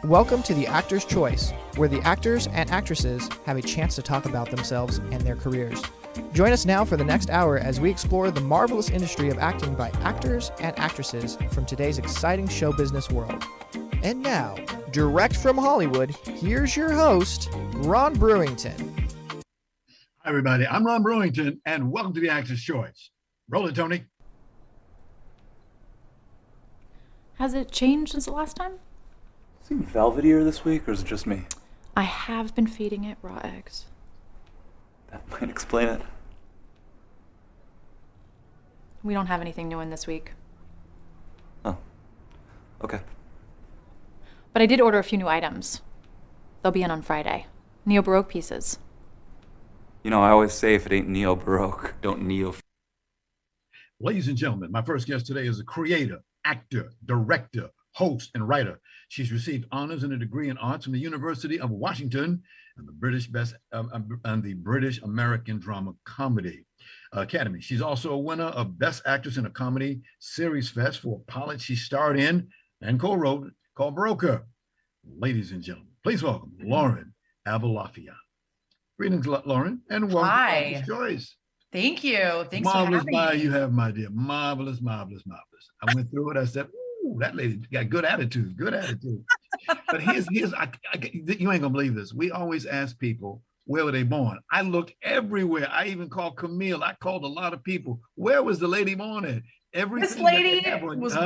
Welcome to the Actor's Choice, where the actors and actresses have a chance to talk about themselves and their careers. Join us now for the next hour as we explore the marvelous industry of acting by actors and actresses from today's exciting show business world. And now, direct from Hollywood, here's your host, Ron Brewington. Hi, everybody. I'm Ron Brewington, and welcome to the Actor's Choice. Roll it, Tony. Has it changed since the last time? Seem velvetier this week, or is it just me? I have been feeding it raw eggs. That might explain it. We don't have anything new in this week. Oh, okay. But I did order a few new items. They'll be in on Friday. Neo-Baroque pieces. You know, I always say if it ain't neo-Baroque, don't neo. Ladies and gentlemen, my first guest today is a creator, actor, director, host, and writer. She's received honors and a degree in arts from the University of Washington and the British American Drama Comedy Academy. She's also a winner of Best Actress in a Comedy Series Fest for a pilot she starred in and co-wrote called Broker. Ladies and gentlemen, please welcome Lauren Aboulafia. Greetings, Lauren, and welcome to Actor's Choice. Thank you. Thanks marvelous for having me. You have, my dear. Marvelous, marvelous, marvelous. I went through it. I said, ooh, that lady got good attitude, good attitude. But here's you ain't gonna believe this. We always ask people, where were they born? I looked everywhere. I even called Camille. I called a lot of people. Where was the lady born at? This lady was,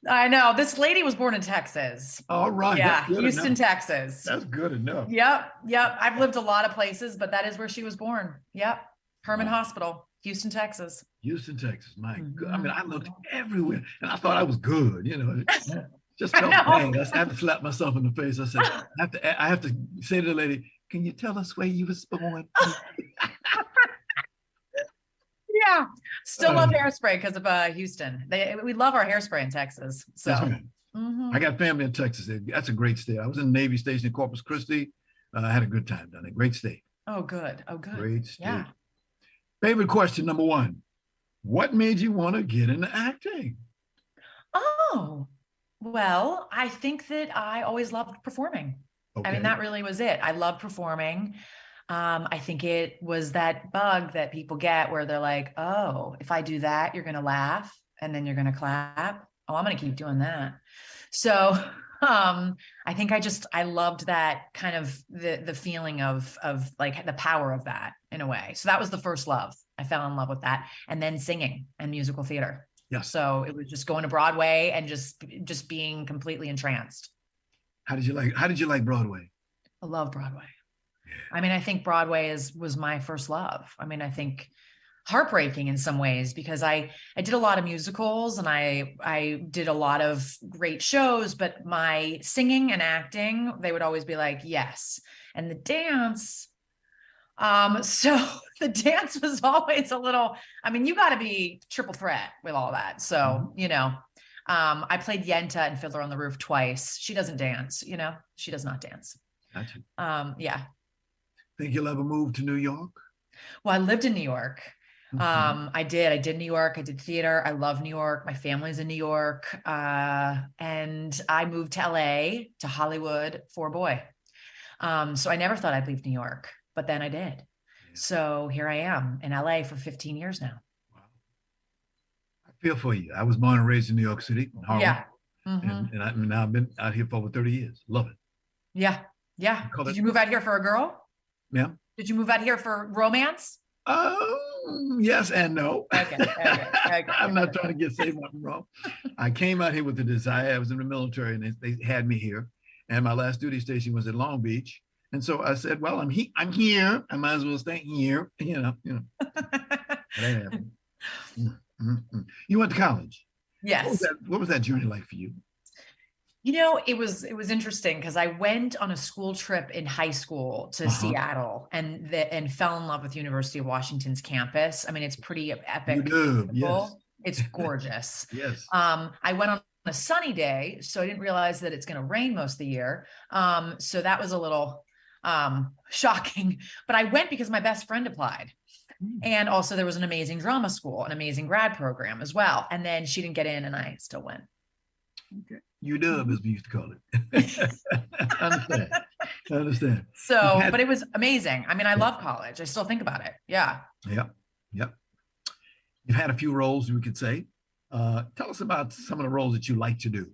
I know, this lady was born in Texas. All right. Yeah, Houston, Texas. That's good enough. Yep. I've lived a lot of places, but that is where she was born. Yep. Herman Hospital, Houston, Texas. Houston, Texas. My God. I mean, I looked everywhere and I thought I was good, you know. Just felt pain. I had to slap myself in the face. I said, I have to say to the lady, can you tell us where you was born? Yeah. Still love hairspray because of Houston. We love our hairspray in Texas. So I got family in Texas. That's a great state. I was in the Navy station in Corpus Christi. I had a good time down there. Great state. Oh, good. Great state. Yeah. Favorite question number one. What made you want to get into acting? Oh, well, I think that I always loved performing. Okay. I mean, that really was it. I loved performing. I think it was that bug that people get where they're like, oh, if I do that, you're going to laugh and then you're going to clap. Oh, I'm going to keep doing that. So I think I loved that kind of the feeling of like the power of that in a way. So that was the first love. I fell in love with that. And then singing and musical theater. Yeah. So it was just going to Broadway and just being completely entranced. How did you like Broadway? I love Broadway. I mean, I think Broadway was my first love. I mean, I think heartbreaking in some ways because I did a lot of musicals and I did a lot of great shows, but my singing and acting, they would always be like, yes. And the dance, so the dance was always a little, I mean, you got to be triple threat with all that. So, you know, I played Yenta in Fiddler on the Roof twice. She doesn't dance, you know, she does not dance. Gotcha. Yeah. Think you'll ever move to New York? Well, I lived in New York. I did New York. I did theater. I love New York. My family's in New York. And I moved to LA, to Hollywood for a boy. So I never thought I'd leave New York, but then I did. Yeah. So here I am in LA for 15 years now. Wow. I feel for you. I was born and raised in New York City, in Harlem. Yeah. And now I've been out here for over 30 years. Love it. Yeah. Yeah. Did you move out here for a girl? Yeah. Did you move out here for romance? Yes and no. Okay. I'm not trying to say nothing wrong. I came out here with the desire. I was in the military and they had me here. And my last duty station was at Long Beach. And so I said, well, I'm here. I might as well stay here. You know. That happened. You went to college. Yes. What was that journey like for you? You know, it was interesting because I went on a school trip in high school to Seattle and fell in love with University of Washington's campus. I mean, it's pretty epic. Yes. It's gorgeous. Yes. I went on a sunny day, so I didn't realize that it's going to rain most of the year. So that was a little shocking, but I went because my best friend applied. And also there was an amazing drama school, an amazing grad program as well. And then she didn't get in and I still went. Okay. UW, as we used to call it. I understand. So, but it was amazing. I mean, I love college. I still think about it. Yeah. Yep. Yep. You've had a few roles, we could say. Tell us about some of the roles that you like to do.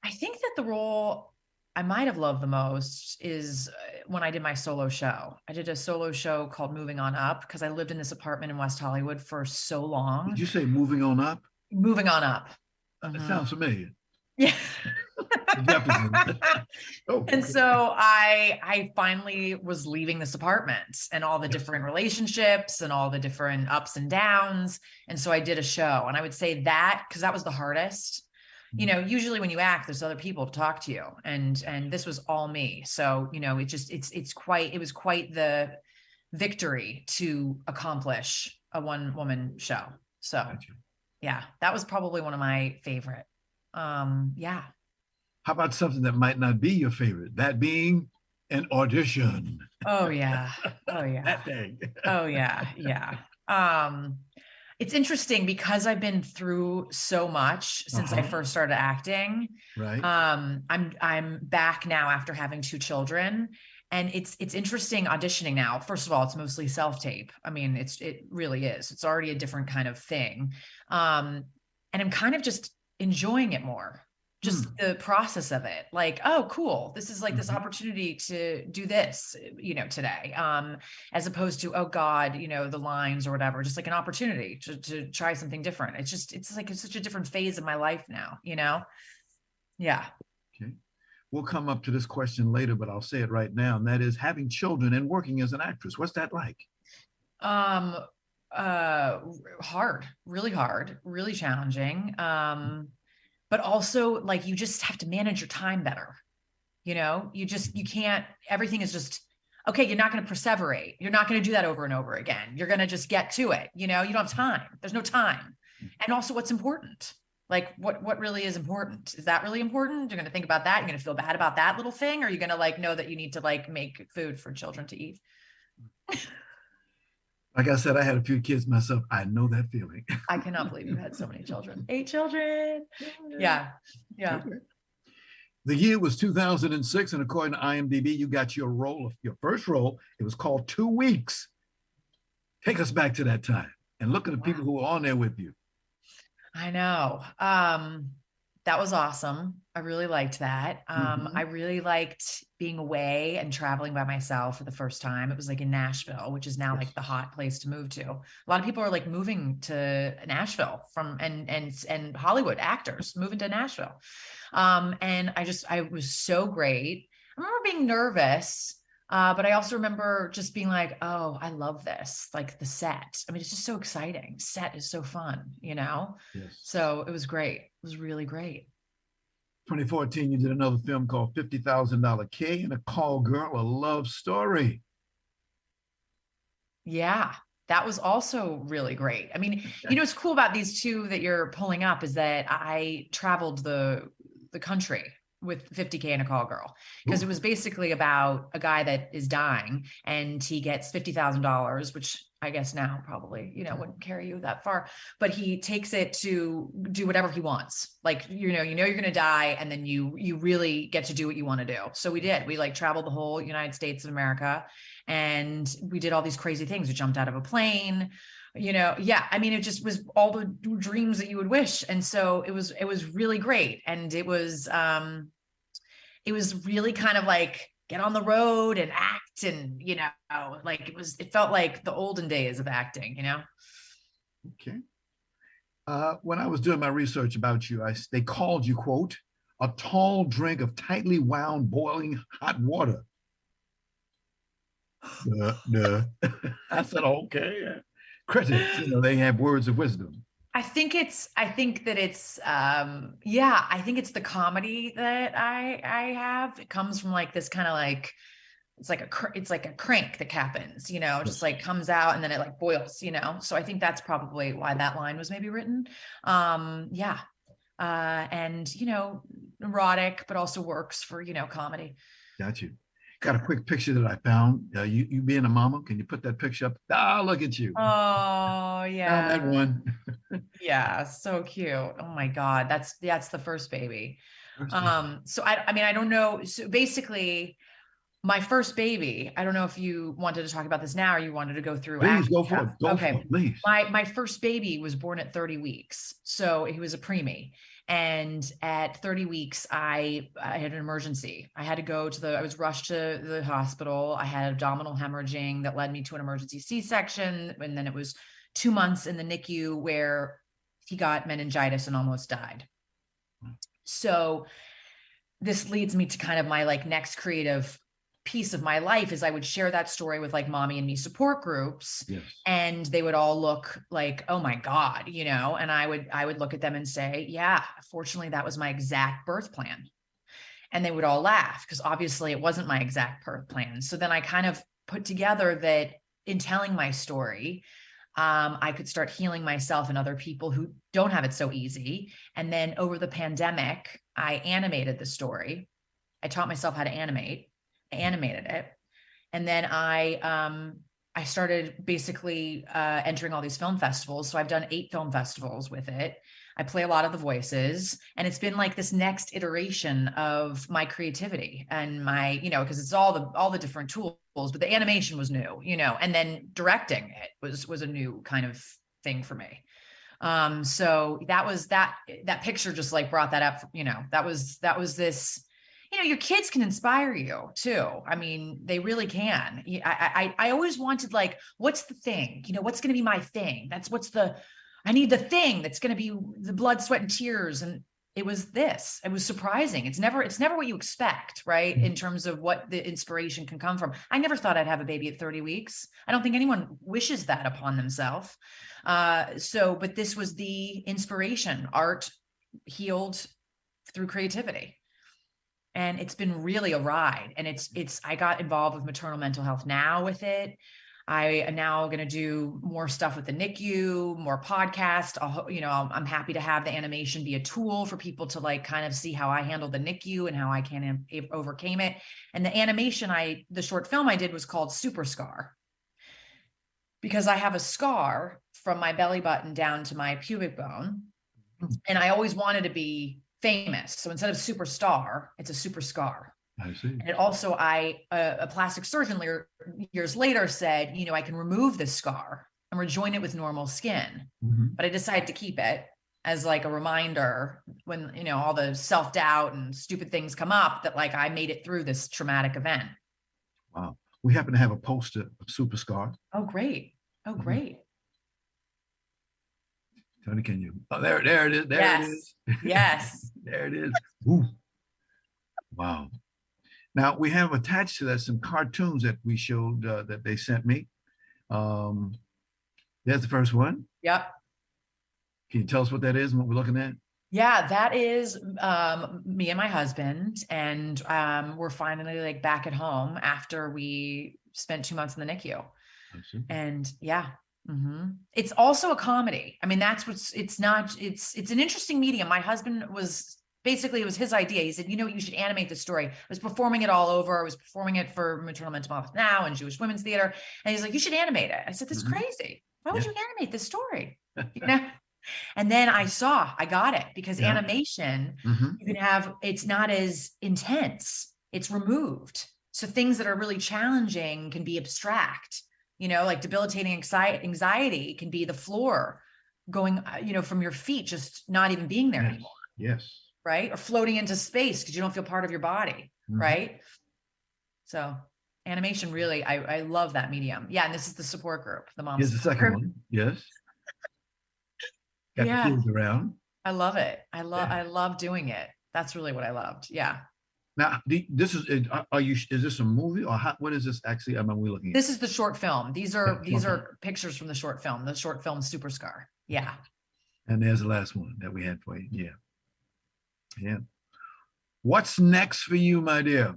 I think that the role I might have loved the most is when I did my solo show. I did a solo show called Moving On Up because I lived in this apartment in West Hollywood for so long. Did you say Moving On Up? Moving On Up. It sounds familiar. Yeah. Oh, and so I finally was leaving this apartment and all the different relationships and all the different ups and downs. And so I did a show, and I would say that because that was the hardest. You know, usually when you act, there's other people to talk to you, and this was all me. So, you know, it was quite the victory to accomplish a one-woman show. So yeah, that was probably one of my favorite. Yeah. How about something that might not be your favorite? That being an audition. Oh yeah. Oh yeah. That thing. Oh yeah. Yeah. It's interesting because I've been through so much since I first started acting. Right. I'm back now after having 2 children, and it's interesting auditioning now. First of all, it's mostly self-tape. I mean, it really is. It's already a different kind of thing. And I'm kind of just enjoying it more. Just the process of it, like, oh, cool. This is like this opportunity to do this, you know, today, as opposed to, oh God, you know, the lines or whatever, just like an opportunity to try something different. It's such a different phase of my life now, you know? Yeah. Okay. We'll come up to this question later, but I'll say it right now. And that is having children and working as an actress. What's that like? Hard, really challenging. But also, like, you just have to manage your time better. You know, you can't, everything is just, okay, you're not going to perseverate. You're not going to do that over and over again. You're going to just get to it. You know, you don't have time. There's no time. And also what's important, like what really is important. Is that really important? You're going to think about that. You're going to feel bad about that little thing. Or are you going to like know that you need to like make food for children to eat? Like I said, I had a few kids myself. I know that feeling. I cannot believe you had so many children. 8 children. Yeah. Yeah. Okay. The year was 2006, and according to IMDb, you got your first role. It was called 2 Weeks. Take us back to that time and look at the people who were on there with you. I know. That was awesome. I really liked that. I really liked being away and traveling by myself for the first time. It was like in Nashville, which is now like the hot place to move to. A lot of people are like moving to Nashville and Hollywood actors moving to Nashville. And I was so great. I remember being nervous, but I also remember just being like, oh, I love this. Like the set. I mean, it's just so exciting. Set is so fun, you know? Yes. So it was great. It was really great. 2014, you did another film called $50,000 K and a Call Girl, a love story. Yeah, that was also really great. I mean, you know, what's cool about these 2 that you're pulling up is that I traveled the country with 50K and a Call Girl, because it was basically about a guy that is dying and he gets $50,000, which I guess now probably, you know, wouldn't carry you that far, but he takes it to do whatever he wants. Like, you know, you're going to die, and then you really get to do what you want to do. So we like traveled the whole United States of America, and we did all these crazy things. We jumped out of a plane, you know. Yeah. I mean, it just was all the dreams that you would wish. And so it was really great. And it was really kind of like get on the road and act, and, you know, like it felt like the olden days of acting, you know? Okay. When I was doing my research about you, they called you, quote, a tall drink of tightly wound boiling hot water. I said, okay. Critics, you know, they have words of wisdom. I think that it's the comedy that I have. It comes from like this kind of like, it's like a crank that happens, you know, just like comes out and then it like boils, you know? So I think that's probably why that line was maybe written. Yeah. And, you know, erotic, but also works for, you know, comedy. Got you. got a quick picture that I found. You being a mama, can you put that picture up? Ah, look at you. Oh, Found that yeah. one. Yeah, so cute. Oh my God. That's the first baby. First baby. So I mean, I don't know. So basically, my first baby, I don't know if you wanted to talk about this now or you wanted to go through. Please go for it. Go Okay. for it, please. My first baby was born at 30 weeks. So he was a preemie. And at 30 weeks, I had an emergency. I had to go to I was rushed to the hospital. I had abdominal hemorrhaging that led me to an emergency C-section. And then it was 2 months in the NICU where he got meningitis and almost died. So this leads me to kind of my like next creative piece of my life is I would share that story with like mommy and me support groups. Yes. And they would all look like, oh my God, you know, and I would look at them and say, yeah, fortunately that was my exact birth plan. And they would all laugh because obviously it wasn't my exact birth plan. So then I kind of put together that in telling my story, I could start healing myself and other people who don't have it so easy. And then over the pandemic, I animated the story. I taught myself how to animate. I animated it. And then I started basically entering all these film festivals. So I've done 8 film festivals with it. I play a lot of the voices, and it's been like this next iteration of my creativity and my, you know, because it's all the different tools, but the animation was new, you know, and then directing it was a new kind of thing for me. So that was that picture just like brought that up, you know, that was this, you know, your kids can inspire you too. I mean, they really can. I always wanted like, what's the thing, you know, what's going to be my thing? I need the thing that's going to be the blood, sweat, and tears. And it was this. It was surprising. It's never what you expect, right? In terms of what the inspiration can come from. I never thought I'd have a baby at 30 weeks. I don't think anyone wishes that upon themselves. But this was the inspiration, art healed through creativity. And it's been really a ride. And I got involved with maternal mental health now with it. I am now going to do more stuff with the NICU, more podcasts. I'm happy to have the animation be a tool for people to like kind of see how I handled the NICU and how I can overcame it. And the animation the short film I did was called Super Scar, because I have a scar from my belly button down to my pubic bone. And I always wanted to be famous. So instead of superstar, it's a super scar. I see. And it also, a plastic surgeon years later said, you know, I can remove this scar and rejoin it with normal skin. Mm-hmm. But I decided to keep it as like a reminder when, you know, all the self-doubt and stupid things come up that like I made it through this traumatic event. Wow. We happen to have a poster of Super Scar. Oh, great. Oh, great. Mm-hmm. Tony, can you? Oh, there it is. There yes. it is. Yes. There it is. Ooh. Wow. Now we have attached to that some cartoons that we showed that they sent me. There's the first one. Yep. Can you tell us what that is and what we're looking at? Yeah, that is me and my husband, and we're finally like back at home after we spent 2 months in the NICU. And yeah. Mm-hmm. It's also a comedy. I mean, it's an interesting medium. My husband it was his idea. He said, you know, you should animate the story. I was performing it all over. I was performing it for Maternal Mental Health Now and Jewish Women's Theater. And he's like, you should animate it. I said, this is crazy. Why would you animate this story? You know? And then I got it because animation, you can have, it's not as intense. It's removed. So things that are really challenging can be abstract, you know, like debilitating anxiety can be the floor going, you know, from your feet, just not even being there anymore. Yes. Right. Or floating into space because you don't feel part of your body. Right. So animation, really, I love that medium. Yeah. And this is the support group, the mom. Here's the second one. Yes. Got the kids around. I love it. I love doing it. That's really what I loved. Yeah. Now, is this a movie or what is this actually? Am I looking at? This is the short film. These are pictures from the short film Super Scar. Yeah. And there's the last one that we had for you. Yeah. Yeah. What's next for you, my dear?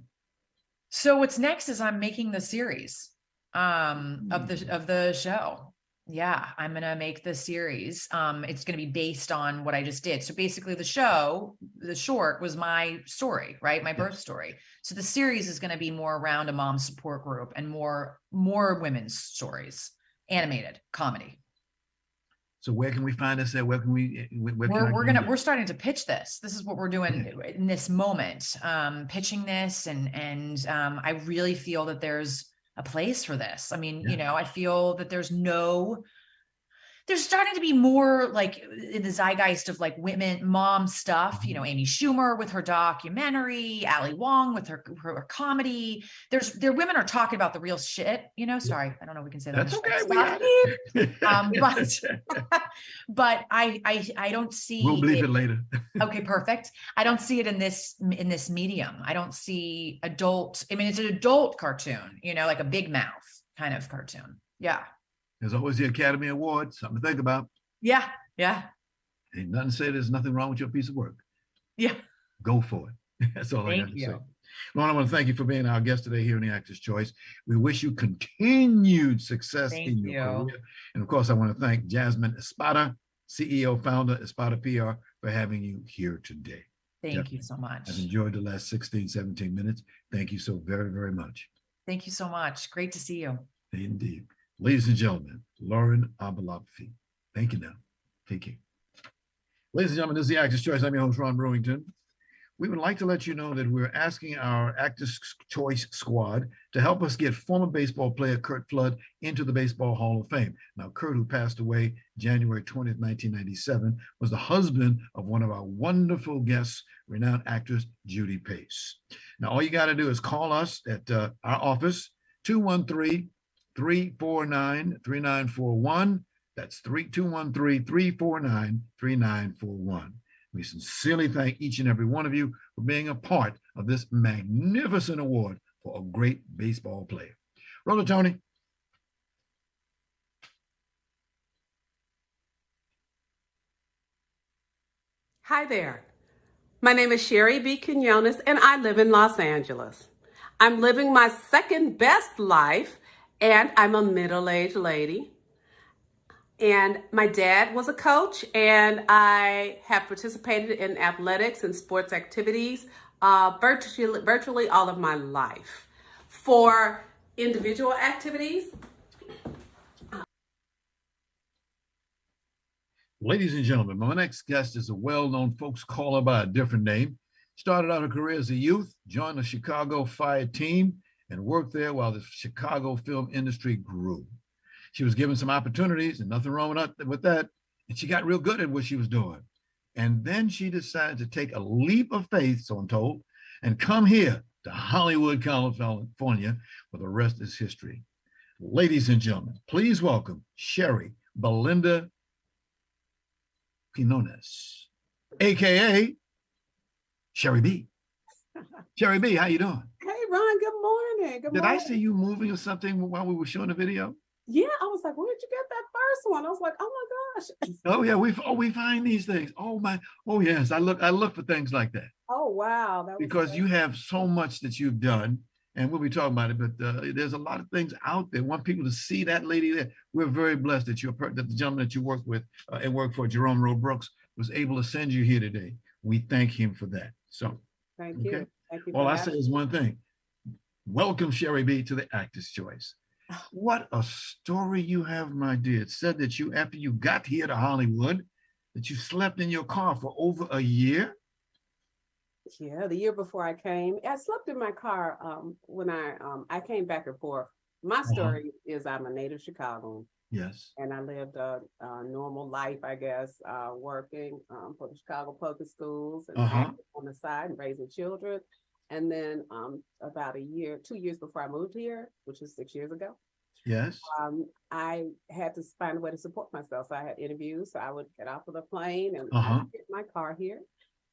So what's next is I'm making the series of the show. Yeah, I'm going to make the series. It's going to be based on what I just did. So basically the short was my story, right? My birth story. So the series is going to be more around a mom support group and more women's stories, animated comedy. So where can we find this at? Where can we, we're starting to pitch this. This is what we're doing in this moment, pitching this. And I really feel that there's a place for this. I mean, I feel that there's starting to be more like in the zeitgeist of like women, mom stuff, Amy Schumer with her documentary, Ali Wong with her comedy. Women are talking about the real shit, sorry. I don't know if we can say that. That's okay. But I don't see. We'll bleep it later. Okay, perfect. I don't see it in this medium. I don't see adult. I mean, it's an adult cartoon, like a Big Mouth kind of cartoon. Yeah. There's always the Academy Award, something to think about. Yeah. Ain't nothing to say there's nothing wrong with your piece of work. Yeah. Go for it. That's all I got to say. Lorna, I want to thank you for being our guest today here in the Actor's Choice. We wish you continued success in your career. And of course, I want to thank Jasmine Espada, CEO, founder, Espada PR, for having you here today. Thank you so much. I've enjoyed the last 16, 17 minutes. Thank you so very, very much. Thank you so much. Great to see you. Indeed. Ladies and gentlemen, Lauren Aboulafia. Thank you now. Take care. Ladies and gentlemen, this is the Actor's Choice. I'm your host, Ron Brewington. We would like to let you know that we're asking our Actor's Choice squad to help us get former baseball player Curt Flood into the Baseball Hall of Fame. Now, Curt, who passed away January 20th, 1997, was the husband of one of our wonderful guests, renowned actress Judy Pace. Now, all you got to do is call us at our office, 213-349-3941. That's 213-349-3941. We sincerely thank each and every one of you for being a part of this magnificent award for a great baseball player. Roller Tony. Hi there. My name is Sherri B. Quinones, and I live in Los Angeles. I'm living my second best life, and I'm a middle-aged lady. And my dad was a coach, and I have participated in athletics and sports activities virtually all of my life. For individual activities. Ladies and gentlemen, my next guest is a well-known folks caller by a different name. Started out her career as a youth, joined the Chicago Fire team, and worked there while the Chicago film industry grew. She was given some opportunities, and nothing wrong with that. And she got real good at what she was doing. And then she decided to take a leap of faith, so I'm told, and come here to Hollywood, California, where the rest is history. Ladies and gentlemen, please welcome Sherri Belinda Quinones, AKA Sherri B. Sherri B, how you doing? Hey, Ron, good morning. Did I see you moving or something while we were showing the video? Yeah, I was like, where did you get that first one? I was like, oh my gosh. Oh yeah, we find these things. Oh yes, I look for things like that. Oh wow. Because you have so much that you've done, and we'll be talking about it, but there's a lot of things out there. I want people to see that lady there. We're very blessed that that the gentleman that you work with and work for, Jerome Roe Brooks, was able to send you here today. We thank him for that. So thank you. Okay. Thank you. All I say is one thing. Welcome, Sherri B, to the Actor's Choice. What a story you have, my dear. It said that you, after you got here to Hollywood, that you slept in your car for over a year. Yeah, the year before I came, I slept in my car when I came back and forth. My story is I'm a native Chicagoan. Yes. And I lived a normal life, I guess, working for the Chicago Public Schools and on the side and raising children. And then about 2 years before I moved here, which was 6 years ago. Yes. I had to find a way to support myself. So I had interviews. So I would get off of the plane and get my car here.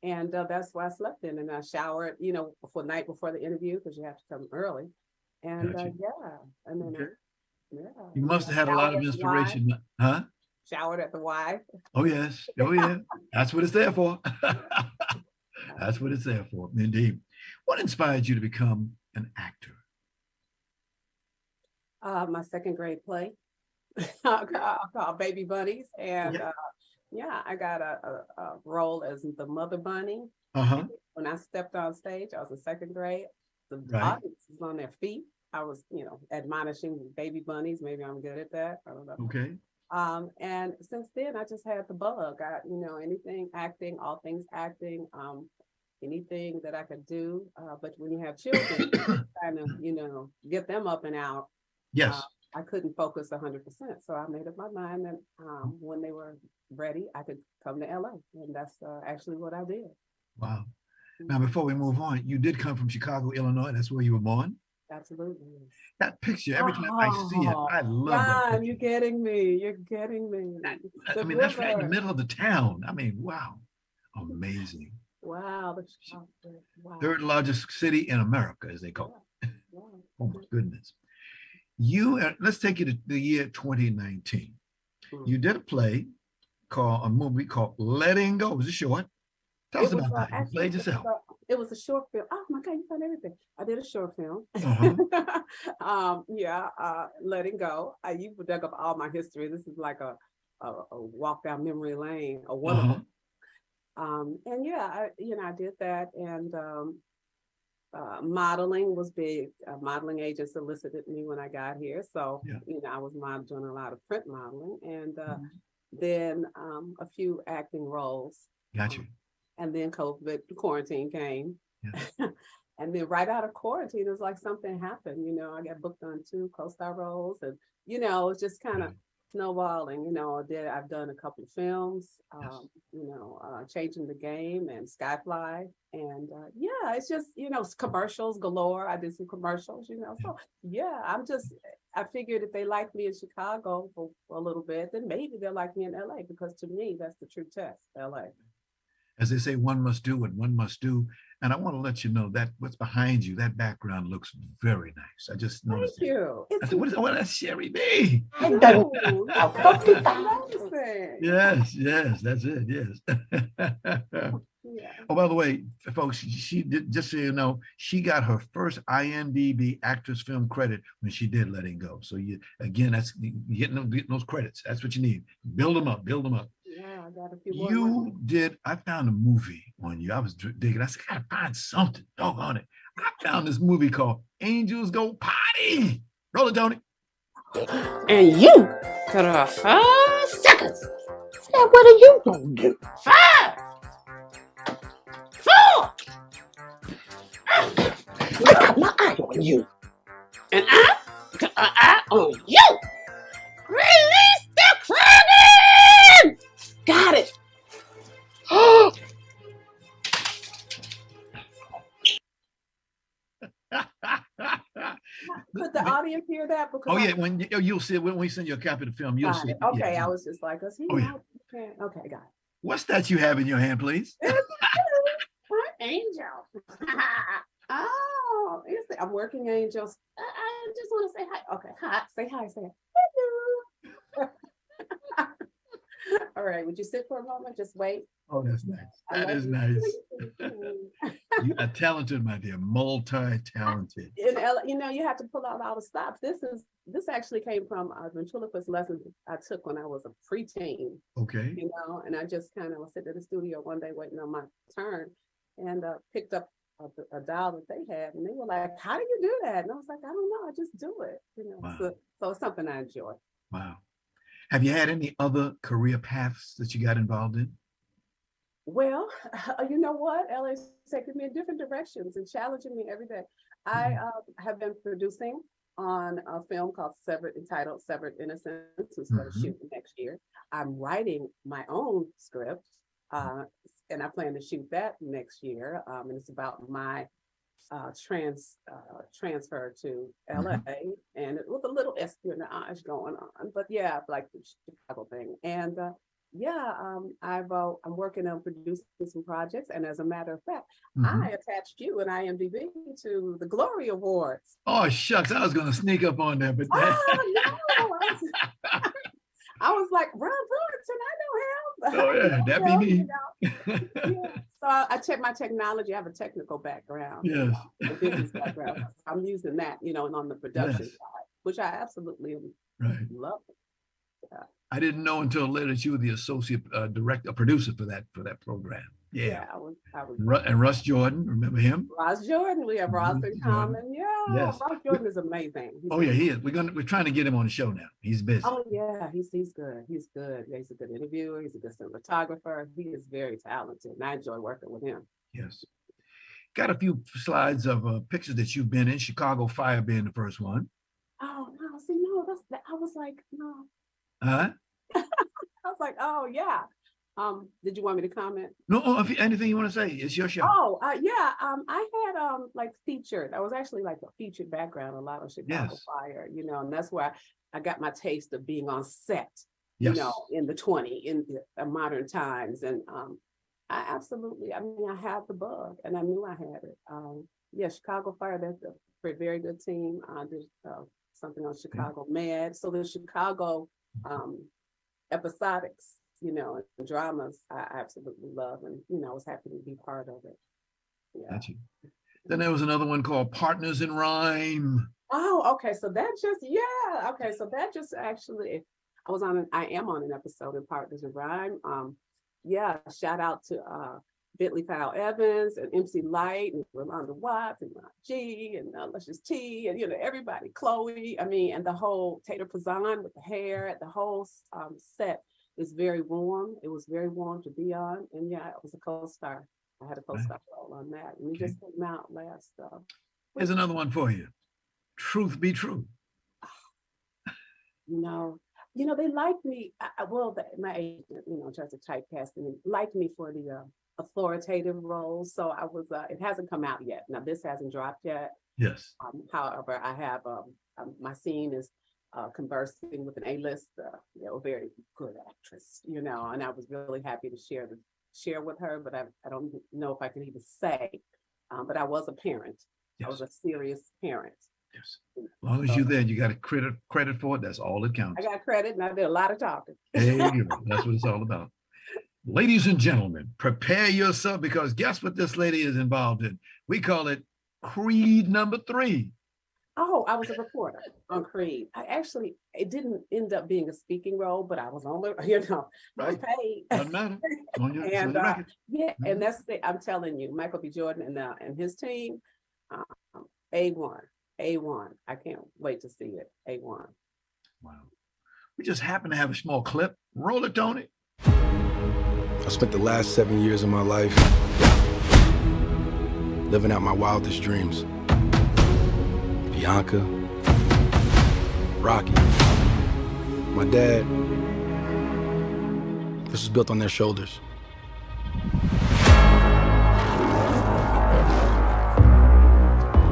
And that's why I slept in. And I showered, night before the interview, because you have to come early. And gotcha. And then you must have had a lot of inspiration, huh? Showered at the Y. Oh yes. Oh yeah. That's what it's there for. That's what it's there for. Indeed. What inspired you to become an actor? My second grade play. called Baby Bunnies. And yeah, I got a role as the mother bunny. When I stepped on stage, I was in second grade. The audience was on their feet. I was, admonishing baby bunnies. Maybe I'm good at that. I don't know. Okay. And since then, I just had the bug. Anything acting, all things acting, anything that I could do. But when you have children, kind of, get them up and out. Yes. I couldn't focus 100%. So I made up my mind that when they were ready, I could come to LA. And that's actually what I did. Wow. Now, before we move on, you did come from Chicago, Illinois. That's where you were born? Absolutely. That picture, every time I see it, I love Ron, it. you're getting me. You're getting me. That's right in the middle of the town. Wow. Amazing. Wow. Third largest city in America, as they call it. Oh, my goodness. Let's take you to the year 2019. You did a movie called Letting Go. Was it short? Tell us about that. You played yourself. It was a short film. Oh my God, you found everything. I did a short film. Letting Go. You dug up all my history. This is like a walk down memory lane, a wonderful. And yeah, I did that. And modeling was big. Modeling agents solicited me when I got here. So, I was doing a lot of print modeling, and then a few acting roles. Got you. And then COVID, quarantine came. Yeah. And then right out of quarantine, it was like something happened. I got booked on 2 co-star roles, and it was just kind of snowballing. I've done a couple of films, Changing the Game and Skyfly, and it's just commercials galore. I did some commercials, So I figured if they liked me in Chicago for a little bit, then maybe they'll like me in LA, because to me that's the true test, LA. As they say, one must do what one must do. And I want to let you know that what's behind you, that background looks very nice. I just noticed. Thank you. That's Sherri B. Yes, that's it. Yes. Oh, by the way, folks, she did, just so you know, she got her first IMDb actress film credit when she did Letting Go. So that's getting those credits. That's what you need. Build them up. Yeah, I got a few more. I found a movie on you. I was digging. I said, I gotta find something. Doggone it. I found this movie called Angels Go Potty. Roll it, Tony. And you got 5 seconds. Now, what are you gonna do? 5, 4. I got my eye on you. And I got an eye on you. Release the credit! Got it. Could the audience hear that? Because when you'll see it when we send you a copy of the film, you'll see it. Okay, I was just like, okay, got it. What's that you have in your hand, please? Angel. Oh, I'm working angels. I just want to say hi. Okay, hi. Say hi. Say hello. All right, would you sit for a moment? Just wait. Oh, that's nice. That is nice. You are talented, my dear. Multi-talented. You have to pull out all the stops. This actually came from ventriloquist lessons I took when I was a preteen. Okay. And I just kind of was sitting in the studio one day waiting on my turn, and picked up a doll that they had, and they were like, "How do you do that?" And I was like, "I don't know. I just do it." Wow. So it's something I enjoy. Wow. Have you had any other career paths that you got involved in? Well, you know what? LA's taking me in different directions and challenging me every day. I have been producing on a film entitled Severed Innocence, which is going to shoot next year. I'm writing my own script, and I plan to shoot that next year. And it's about my transfer to LA, and with a little espionage going on. But yeah, like the Chicago thing. And I'm working on producing some projects, and as a matter of fact, I attached you and IMDb to the Glory Awards. Oh shucks, I was going to sneak up on that, but I was like, Ron Brewington, I know him. Oh yeah, that'd be me. So I check my technology. I have a technical background, a business background. I'm using that, and on the production side, which I absolutely love. I didn't know until later that you were the associate director, producer for that program. Yeah. I was. And Russ Jordan, remember him? Ross Jordan, we have Ross in common. Yeah, yes. Ross Jordan is amazing. He is. We're trying to get him on the show now. He's busy. Oh yeah, he's good. He's good. Yeah, he's a good interviewer. He's a good cinematographer. He is very talented, and I enjoy working with him. Yes. Got a few slides of pictures that you've been in. Chicago Fire being the first one. Oh no, see, no, I was like, no. Huh? I was like, oh yeah. Did you want me to comment? No, if anything you want to say, it's your show. Oh, yeah. I had like featured. I was actually like a featured background a lot on Chicago Fire, and that's where I got my taste of being on set, in the modern times. And I absolutely, I had the bug, and I knew I had it. Chicago Fire, that's a very good team. I did something on Chicago Med. So the Chicago episodics, and dramas, I absolutely love, and I was happy to be part of it. Yeah. Gotcha. Then there was another one called Partners in Rhyme. Oh, okay. So that just actually, I am on an episode in Partners in Rhyme. Shout out to Bentley Powell Evans and MC Light and Rolanda Watts and G and Luscious T and everybody, Chloe. And the whole Tater Pazan with the hair, the whole set is very warm. It was very warm to be on, and it was a co-star. I had a co-star role on that, and it just came out last. Here's another one for you. Truth Be True. They liked me. My agent, in terms of typecasting, liked me for the authoritative role. So I was. It hasn't come out yet. Now this hasn't dropped yet. Yes. However, I have my scene is conversing with an A-list, very good actress, and I was really happy to share with her. But I don't know if I can even say. But I was a parent. Yes. I was a serious parent. Yes. As long as you're there, you got a credit for it. That's all that counts. I got credit, and I did a lot of talking. There you go. That's what it's all about. Ladies and gentlemen, prepare yourself, because guess what this lady is involved in? We call it Creed number 3. Oh, I was a reporter on Creed. It didn't end up being a speaking role, but I was on the, right. Paid. Doesn't matter. On your record. And that's I'm telling you, Michael B. Jordan and his team, A1. I can't wait to see it. A1. Wow. We just happen to have a small clip. Roll it, Tony. I spent the last 7 years of my life living out my wildest dreams. Bianca, Rocky, my dad. This was built on their shoulders.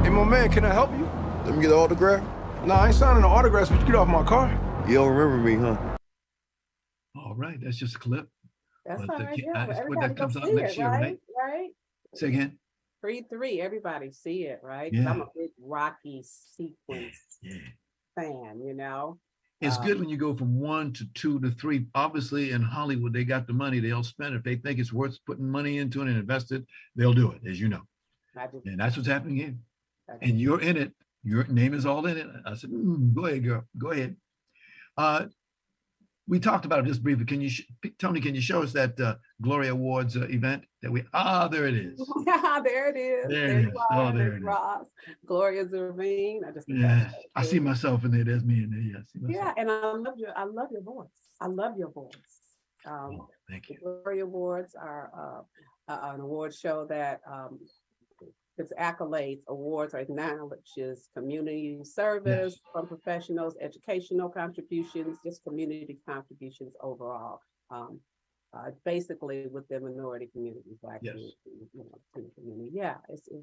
Hey, my man, can I help you? Let me get an autograph. Nah, I ain't signing an autograph, but you get off my car. You don't remember me, huh? All right, that's just a clip. That's all right, yeah. That comes out next year, right? Right. Say again. Creed 3, everybody see it, right? Yeah. I'm a big Rocky sequence fan, It's good when you go from 1 to 2 to 3. Obviously, in Hollywood, they got the money. They'll spend it. If they think it's worth putting money into it and invest it, they'll do it, as you know. And that's what's happening here. And you're in it. Your name is all in it. I said, go ahead, girl. Go ahead. We talked about it just briefly. Tony, can you show us that Gloria Awards event that there it is. Yeah, there it is. There it is. Oh, there it is. Ross, Gloria Zervine. I see myself in there. There's me in there. Yeah, I see myself. Yeah, and I love your voice. I love your voice. Thank you. The Gloria Awards are an award show that its accolades, awards, or acknowledges community service from professionals, educational contributions, just community contributions overall. Basically with the minority community, Black community, community. Yeah.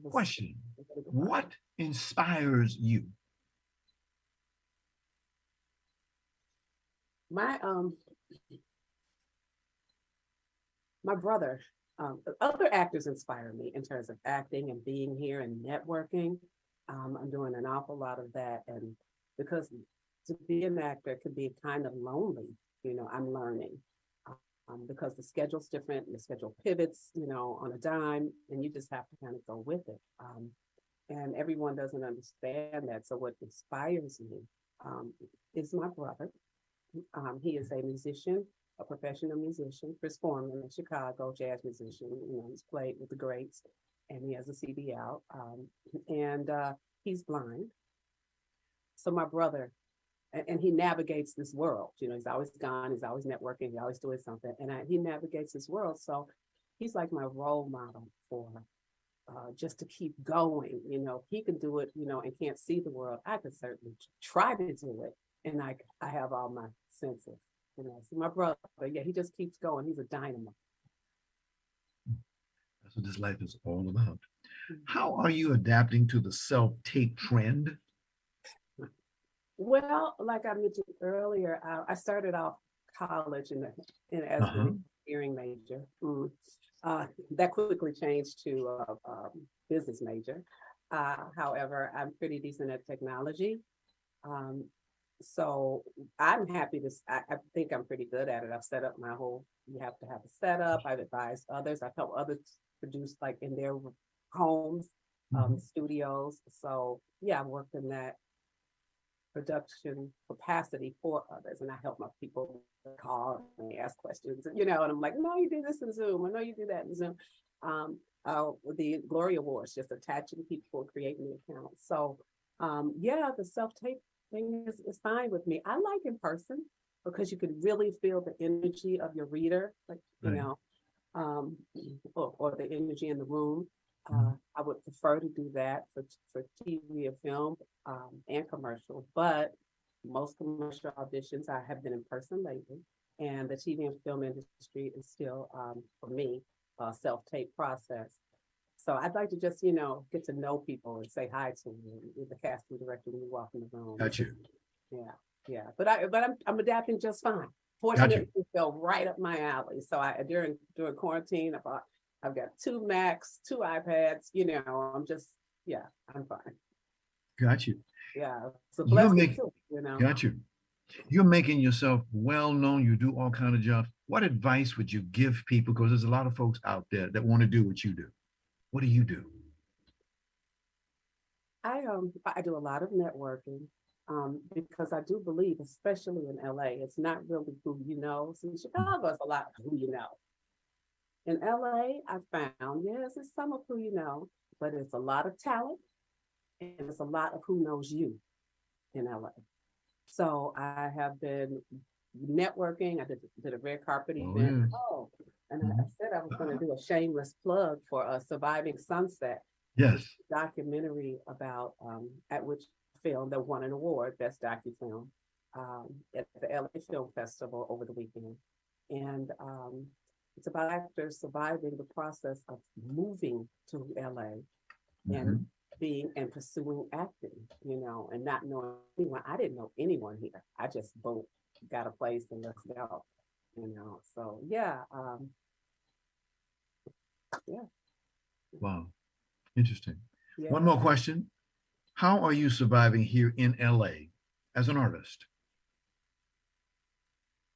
Question: what inspires you? My brother. Other actors inspire me in terms of acting and being here and networking. I'm doing an awful lot of that, and because to be an actor can be kind of lonely, I'm learning because the schedule's different and the schedule pivots, on a dime, and you just have to kind of go with it. And everyone doesn't understand that. So what inspires me is my brother. He is a musician, a professional musician, Chris Foreman in Chicago, jazz musician. He's played with the greats, and he has a CD out. And he's blind. So my brother, and he navigates this world. He's always gone. He's always networking. He's always doing something, and he navigates this world. So he's like my role model for just to keep going. If he can do it, and can't see the world, I could certainly try to do it. And I have all my senses. So my brother, yeah, he just keeps going. He's a dynamo. That's what this life is all about. How are you adapting to the self-tape trend? Well, like I mentioned earlier, I started off college as an engineering major. That quickly changed to a business major. However, I'm pretty decent at technology. So I'm happy I think I'm pretty good at it. I've set up you have to have a setup. I've advised others. I've helped others produce like in their homes, studios. So yeah, I've worked in that production capacity for others. And I help my people call and ask questions, and I'm like, no, you do this in Zoom. I know you do that in Zoom. The Glory Awards, just attaching people, creating the account. So yeah, the self-tape thing is fine with me. I like in person because you can really feel the energy of your reader, like, or the energy in the room. I would prefer to do that for TV and film and commercial, but most commercial auditions I have been in person lately, and the TV and film industry is still, for me, a self-tape process. So I'd like to just, get to know people and say hi to them, the casting director when you walk in the room. Got you. Yeah. But I'm adapting just fine. Fortunately, it fell right up my alley. So during quarantine, I've got 2 Macs, 2 iPads. I'm fine. Got you. Yeah, it's a blessing too. Got you. You're making yourself well known. You do all kinds of jobs. What advice would you give people? Because there's a lot of folks out there that want to do what you do. What do you do? I do a lot of networking because I do believe, especially in LA, it's not really who you know. So in Chicago, it's a lot of who you know. In LA, I found, yes, it's some of who you know, but it's a lot of talent and it's a lot of who knows you in LA. So I have been networking. I did a red carpet event. And I said I was going to do a shameless plug for a Surviving Sunset. Yes. Documentary about at which film that won an award, Best Docu-Film, at the LA Film Festival over the weekend. And it's about actors surviving the process of moving to LA and pursuing acting, and not knowing anyone. I didn't know anyone here. I just got a place and let's go, So yeah. Yeah. Wow. Interesting. Yeah. One more question. How are you surviving here in LA as an artist?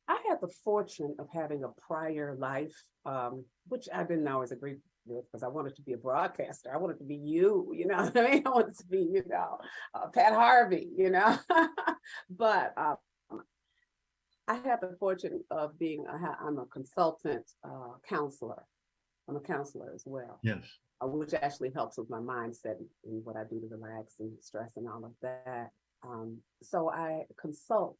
I had the fortune of having a prior life, which I didn't always agree with because I wanted to be a broadcaster. I wanted to be you, know what I mean? I wanted to be, Pat Harvey, But I had the fortune of I'm a consultant counselor. I'm a counselor as well. Yes. Which actually helps with my mindset and what I do to relax and stress and all of that. So I consult,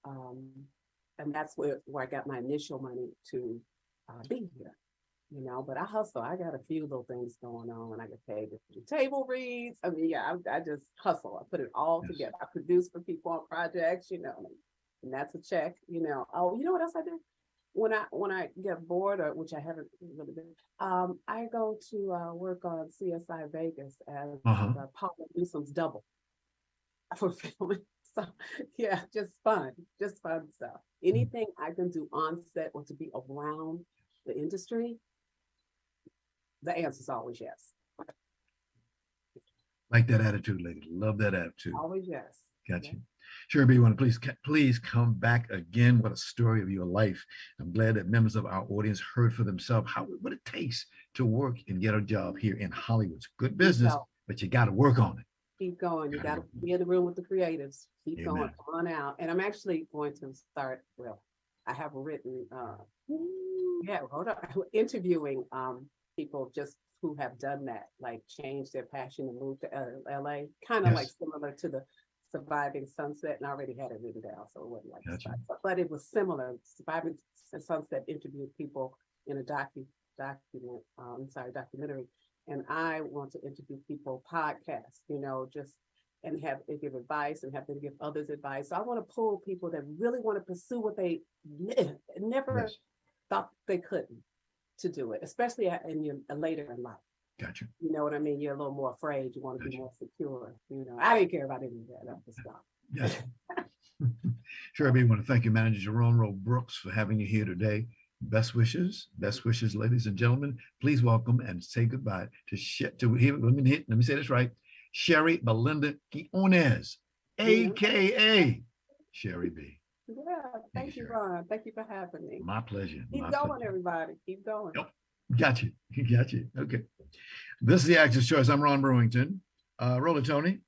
and that's where I got my initial money to be here, but I hustle. I got a few little things going on and I get paid to do table reads. I mean, yeah, I just hustle. I put it all together. I produce for people on projects, and that's a check, Oh, you know what else I do? When I get bored, or which I haven't really been, I go to work on CSI Vegas as Paul Newsome's double for filming. So yeah, just fun stuff. Anything I can do on set or to be around the industry, the answer is always yes. Like that attitude, lady. Love that attitude. Always yes. Got you. Sherri B, want to please come back again. What a story of your life. I'm glad that members of our audience heard for themselves what it takes to work and get a job here in Hollywood. It's good business, but you got to work on it. Keep going. You got to be in the room with the creatives. Keep Amen. going. Come on out. And I'm actually going to start, well, I have written, hold on, interviewing people just who have done that, like changed their passion and moved to LA, kind of like similar to the Surviving Sunset, and I already had it written down, so it wasn't like but it was similar. Surviving Sunset interviewed people in a documentary, and I want to interview people podcasts, just and give advice and have them give others advice. So I want to pull people that really want to pursue what they never thought they couldn't to do it, especially in your later in life. Gotcha. You know what I mean? You're a little more afraid. You want to be more secure. I didn't care about any of that. That was stuff. Gotcha. Sure, I want to thank you, Manager Jerome Brooks, for having you here today. Best wishes, ladies and gentlemen. Please welcome and say goodbye to let me say this right. Sherri Belinda Quinones, aka Sherri B. Yeah, thank you, Ron. Thank you for having me. My pleasure. Keep going, everybody. Keep going. Yep. Got you. Okay. This is the Actor's Choice. I'm Ron Brewington. Roll it, Tony.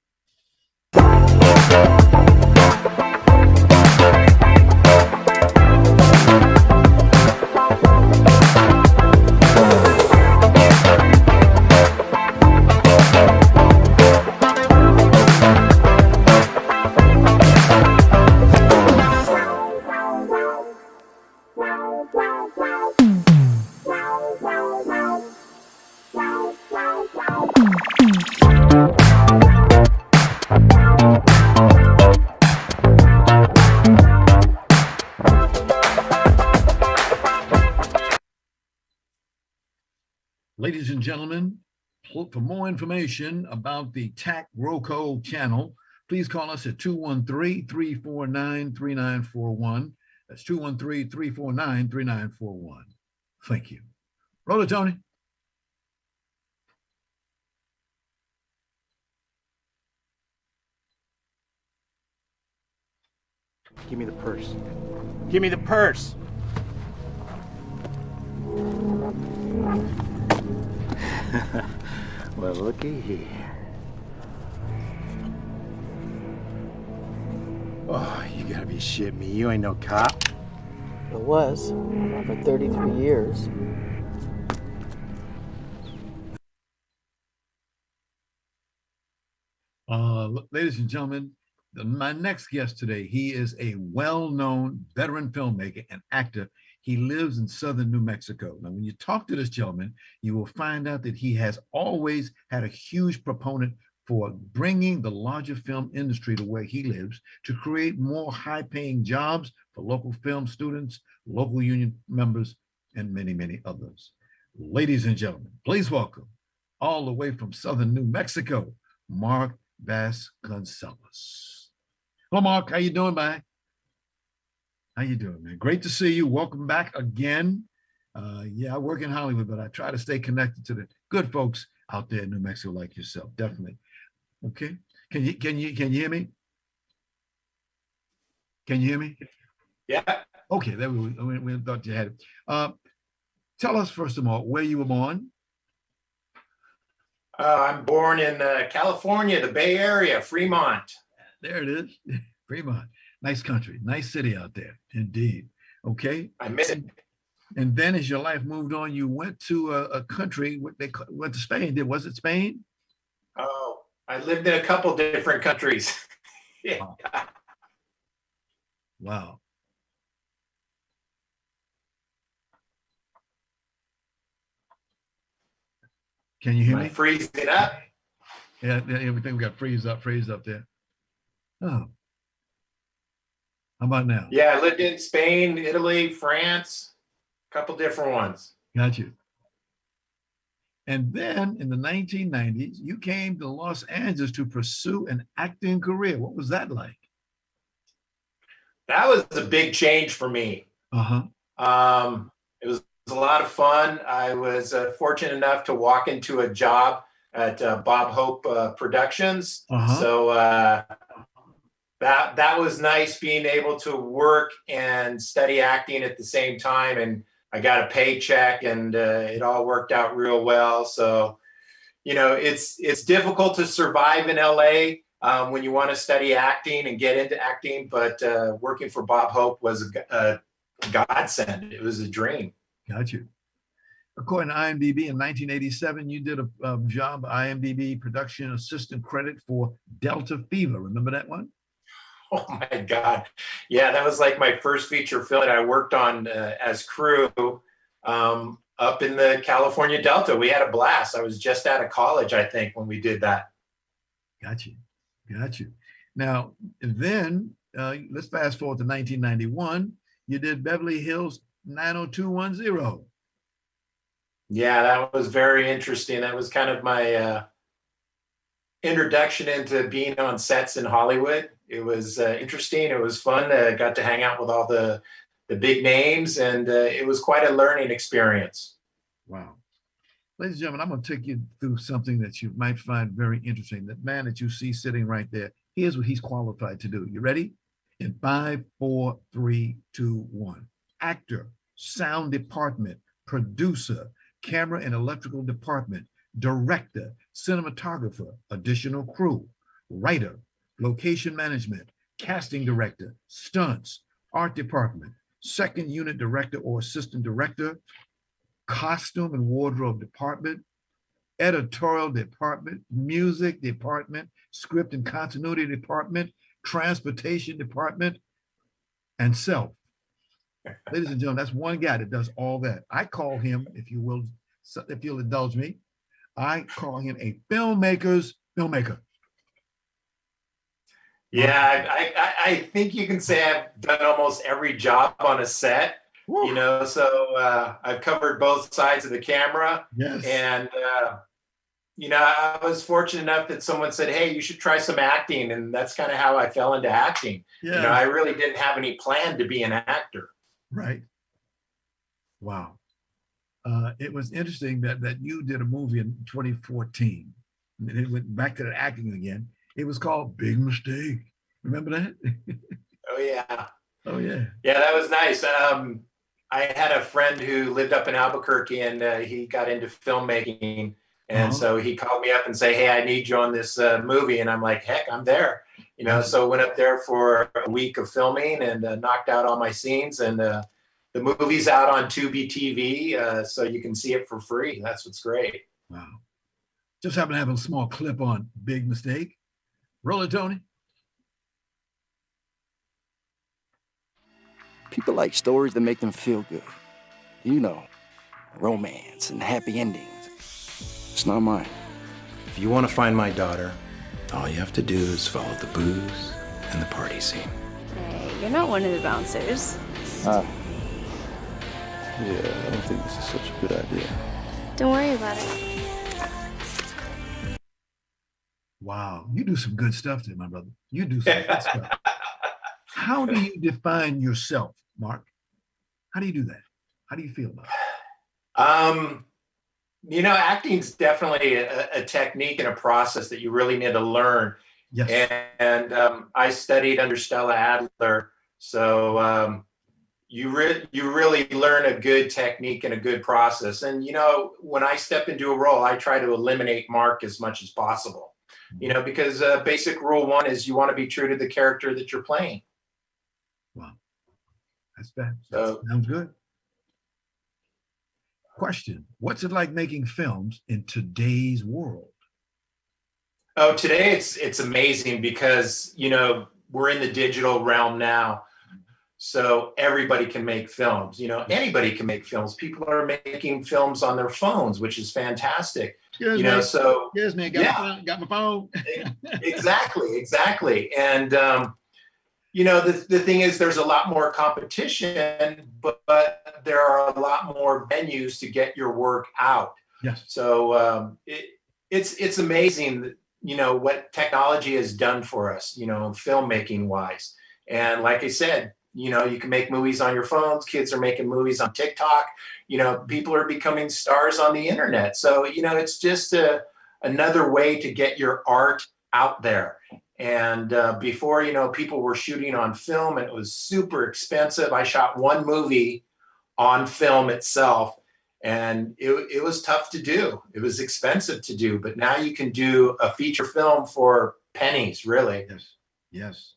Ladies and gentlemen, for more information about the TAC Roco channel, please call us at 213-349-3941. That's 213-349-3941. Thank you. Roll it, Tony. Give me the purse. Give me the purse. Well, looky here. Oh, you gotta be shitting me. You ain't no cop. I was for 33 years. Ladies and gentlemen, my next guest today, he is a well-known veteran filmmaker and actor. He lives in southern New Mexico. Now, when you talk to this gentleman, you will find out that he has always had a huge proponent for bringing the larger film industry to where he lives to create more high-paying jobs for local film students, local union members, and many, many others. Ladies and gentlemen, please welcome, all the way from southern New Mexico, Mark Vasconcellos. Hello, Mark. How you doing, man? How you doing, man? Great to see you. Welcome back again. I work in Hollywood, but I try to stay connected to the good folks out there in New Mexico like yourself. Definitely. Okay. Can you hear me? Can you hear me? Yeah. Okay. There we thought you had it. Tell us first of all where you were born. I'm born in California, the Bay Area, Fremont. There it is, Fremont. Nice country, nice city out there, indeed. Okay. I miss it. And then as your life moved on, you went to a country, went to Spain. Was it Spain? Oh, I lived in a couple different countries. Yeah. Wow. Can you hear me? Freezing up. Yeah, everything we got freeze up there. Oh. How about now? Yeah, I lived in Spain, Italy, France, a couple different ones. Got you. And then in the 1990s, you came to Los Angeles to pursue an acting career. What was that like? That was a big change for me. Uh-huh. It was a lot of fun. I was fortunate enough to walk into a job at Bob Hope Productions. Uh-huh. So that was nice, being able to work and study acting at the same time. And I got a paycheck, and it all worked out real well. So it's difficult to survive in LA when you want to study acting and get into acting, but working for Bob Hope was a godsend. It was a dream. Got you. According to IMDb, in 1987, you did a job, IMDb production assistant credit for Delta Fever. Remember that one? Oh my God. Yeah, that was like my first feature film that I worked on as crew up in the California Delta. We had a blast. I was just out of college, I think, when we did that. Got you. Now, then, let's fast forward to 1991. You did Beverly Hills 90210. Yeah, that was very interesting. That was kind of my introduction into being on sets in Hollywood. It was interesting. It was fun. Got to hang out with all the big names, and it was quite a learning experience. Wow. Ladies and gentlemen, I'm going to take you through something that you might find very interesting. That man that you see sitting right there, here's what he's qualified to do. You ready? In 5, 4, 3, 2, 1. Actor, sound department, producer, camera and electrical department, director, cinematographer, additional crew, writer, location management, casting director, stunts, art department, second unit director or assistant director, costume and wardrobe department, editorial department, music department, script and continuity department, transportation department, and self. Ladies and gentlemen, that's one guy that does all that. I call him, if you'll indulge me, I call him a filmmaker's filmmaker. Yeah, I think you can say I've done almost every job on a set. Woo. So I've covered both sides of the camera. Yes. And I was fortunate enough that someone said, hey, you should try some acting. And that's kind of how I fell into acting. Yeah. I really didn't have any plan to be an actor. Right. Wow. It was interesting that you did a movie in 2014. And it went back to the acting again. It was called Big Mistake. Remember that? Oh, yeah. Oh, yeah. Yeah, that was nice. I had a friend who lived up in Albuquerque, and he got into filmmaking. And so he called me up and say, hey, I need you on this movie. And I'm like, heck, I'm there. So I went up there for a week of filming and knocked out all my scenes. And the movie's out on Tubi TV, so you can see it for free. That's what's great. Wow. Just happen to have a small clip on Big Mistake. Roll it, Tony. People like stories that make them feel good. Romance and happy endings. It's not mine. If you want to find my daughter, all you have to do is follow the booze and the party scene. Hey, you're not one of the bouncers. Yeah, I don't think this is such a good idea. Don't worry about it. Wow, you do some good stuff there, my brother. You do some good stuff. How do you define yourself, Mark? How do you do that? How do you feel about it? Acting's definitely a technique and a process that you really need to learn. Yes. And I studied under Stella Adler, so you really learn a good technique and a good process. And when I step into a role, I try to eliminate Mark as much as possible. Because basic rule 1 is you want to be true to the character that you're playing. Wow. That's bad. So, sounds good. Question. What's it like making films in today's world? Oh, today it's amazing because, we're in the digital realm now. So everybody can make films, anybody can make films. People are making films on their phones, which is fantastic. Excuse me. So yes, man, got my phone. Exactly. And the thing is, there's a lot more competition, but there are a lot more venues to get your work out. Yes. So it's amazing, what technology has done for us, filmmaking wise. And like I said, you can make movies on your phones. Kids are making movies on TikTok. People are becoming stars on the internet. So, it's just another way to get your art out there. And before, people were shooting on film and it was super expensive. I shot one movie on film itself. And it was tough to do. It was expensive to do, but now you can do a feature film for pennies, really. Yes, yes.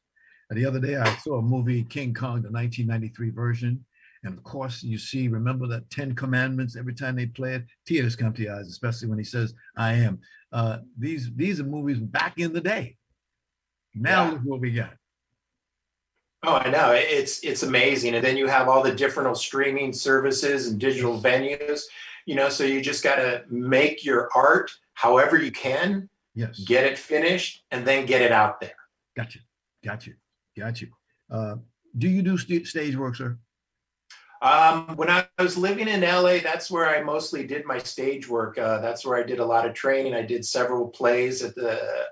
And the other day I saw a movie, King Kong, the 1993 version. And of course, you see, remember that 10 Commandments, every time they play it, tears come to your eyes, especially when he says, I am. These are movies back in the day. Now look what we got. Oh, I know. It's amazing. And then you have all the different streaming services and digital venues, so you just got to make your art however you can, get it finished, and then get it out there. Got you. Do you do stage work, sir? When I was living in LA, that's where I mostly did my stage work. That's where I did a lot of training. I did several plays at the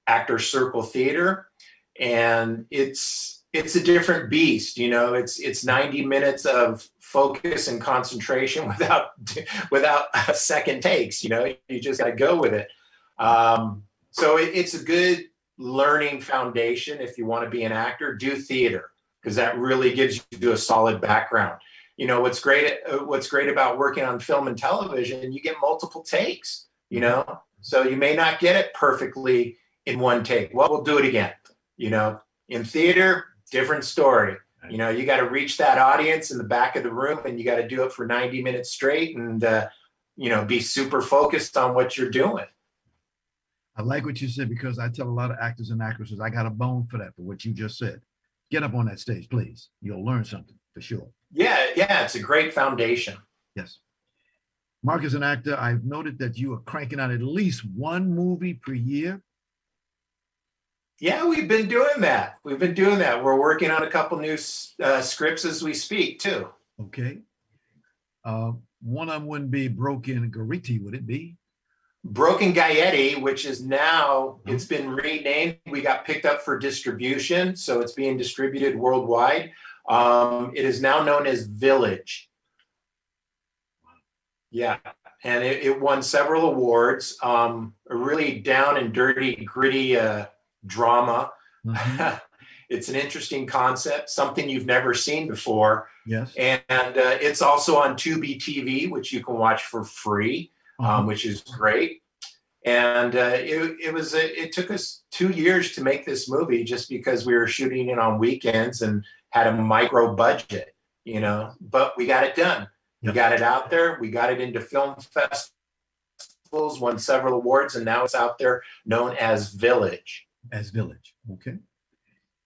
Actor Circle Theater, and it's a different beast. It's 90 minutes of focus and concentration without second takes. You just got to go with it. So it's a good learning foundation if you want to be an actor. Do theater, because that really gives you a solid background. What's great about working on film and television, you get multiple takes, so you may not get it perfectly in one take. Well, we'll do it again. In theater, different story. You got to reach that audience in the back of the room, and you got to do it for 90 minutes straight, and be super focused on what you're doing. I like what you said, because I tell a lot of actors and actresses, I got a bone for that, for what you just said. Get up on that stage, please. You'll learn something for sure. Yeah, it's a great foundation. Yes. Mark, as an actor, I've noted that you are cranking out at least one movie per year. Yeah, we've been doing that. We're working on a couple new scripts as we speak, too. Okay. One of them wouldn't be Broken Gariti, would it be? Broken Gaietti, which is now, it's been renamed. We got picked up for distribution, so it's being distributed worldwide. It is now known as Village. Yeah, and it won several awards. A really down and dirty, gritty drama. Mm-hmm. It's an interesting concept, something you've never seen before. Yes. And it's also on Tubi TV, which you can watch for free. Which is great. And it took us 2 years to make this movie, just because we were shooting it on weekends and had a micro budget, but we got it done. We got it out there. We got it into film festivals, won several awards, and now it's out there known as Village. Okay.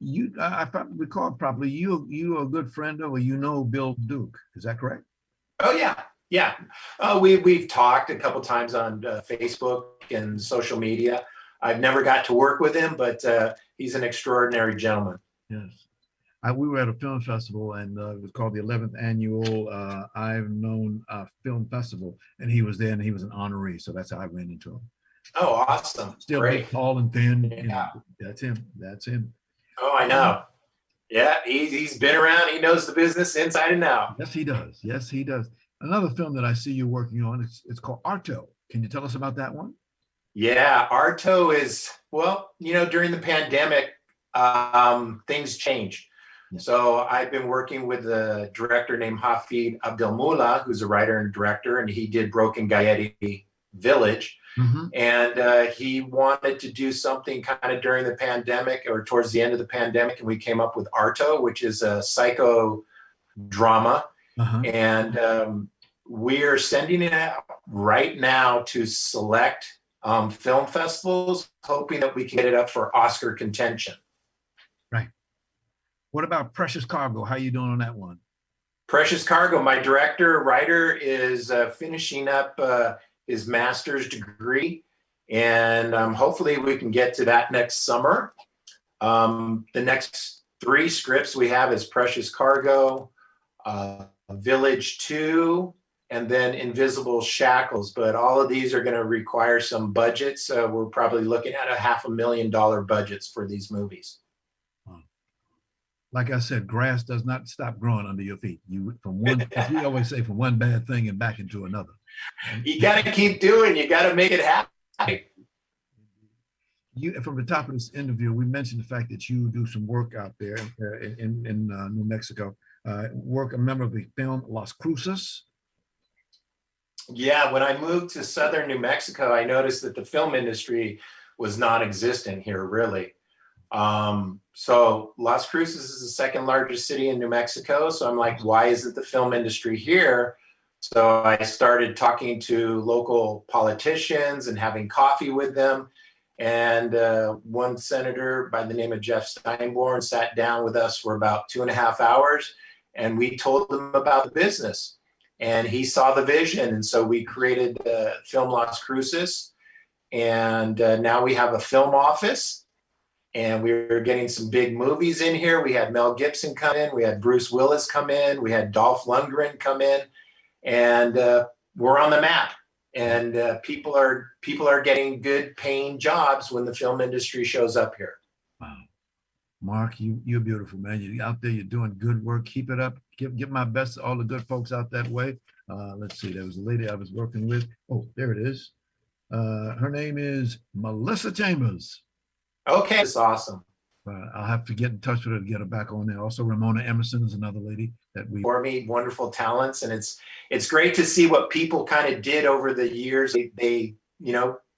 If I recall properly, you are a good friend of, or Bill Duke. Is that correct? Oh, yeah. Yeah, we've talked a couple times on Facebook and social media. I've never got to work with him, but he's an extraordinary gentleman. Yes. We were at a film festival, and it was called the 11th Annual I've Known Film Festival, and he was there, and he was an honoree, so that's how I ran into him. Oh, awesome. Still great. Tall and thin. Yeah. That's him. Oh, I know. Yeah, he's been around. He knows the business inside and out. Yes, he does. Another film that I see you working on, it's called Arto. Can you tell us about that one? Yeah, Arto is, during the pandemic, things changed. Yeah. So I've been working with a director named Hafid Abdelmoula, who's a writer and director, and he did Broken Gaietti Village. Mm-hmm. And he wanted to do something kind of during the pandemic or towards the end of the pandemic, and we came up with Arto, which is a psycho drama. Uh-huh. And we're sending it out right now to select film festivals, hoping that we can get it up for Oscar contention. Right. What about Precious Cargo? How are you doing on that one? Precious Cargo, my writer is finishing up his master's degree, and hopefully we can get to that next summer. The next 3 scripts we have is Precious Cargo, Village 2, and then Invisible Shackles. But all of these are going to require some budgets. We're probably looking at $500,000 budgets for these movies. Like I said, grass does not stop growing under your feet. As we always say, from one bad thing and back into another. You got to keep doing. You got to make it happen. From the top of this interview, we mentioned the fact that you do some work out there in New Mexico. work a member of the film Las Cruces. Yeah, when I moved to southern New Mexico, I noticed that the film industry was non-existent here, really. So Las Cruces is the second largest city in New Mexico. So I'm like, why isn't the film industry here? So I started talking to local politicians and having coffee with them. And one senator by the name of Jeff Steinborn sat down with us for about 2.5 hours, and we told him about the business. And he saw the vision. And so we created Film Las Cruces. And now we have a film office. And we're getting some big movies in here. We had Mel Gibson come in. We had Bruce Willis come in. We had Dolph Lundgren come in. And we're on the map. And people are getting good paying jobs when the film industry shows up here. Wow. Mark, you're beautiful, man. You're out there, you're doing good work. Keep it up. Give my best to all the good folks out that way. Let's see, there was a lady I was working with. Oh, there it is. Her name is Melissa Chambers. Okay, that's awesome. I'll have to get in touch with her to get her back on there. Also, Ramona Emerson is another lady that we for me, wonderful talents, and it's great to see what people kind of did over the years. They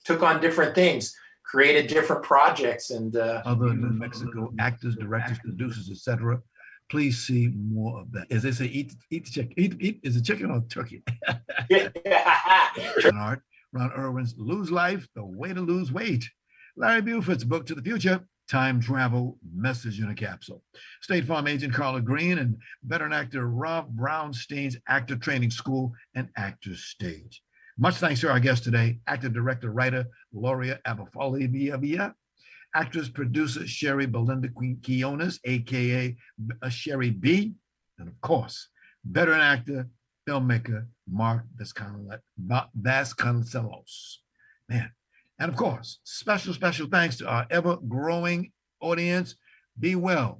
took on different things, created different projects, and other New Mexico actors, directors, producers, etc. Please see more of that. As they say, eat the chicken. Eat is it chicken or turkey? Art, Ron Irwin's Lose Life: The Way to Lose Weight. Larry Buford's book To the Future: Time Travel Message in a Capsule. State Farm agent Carla Green and veteran actor Rob Brownstein's Actor Training School and Actors Stage. Much thanks to our guest today, actor, director, writer Gloria Aboulafia, actress, producer Sherri Belinda Quinones, aka Sherri B, and of course, veteran actor, filmmaker Mark Vasconcellos. Man. And of course, special thanks to our ever-growing audience. Be well.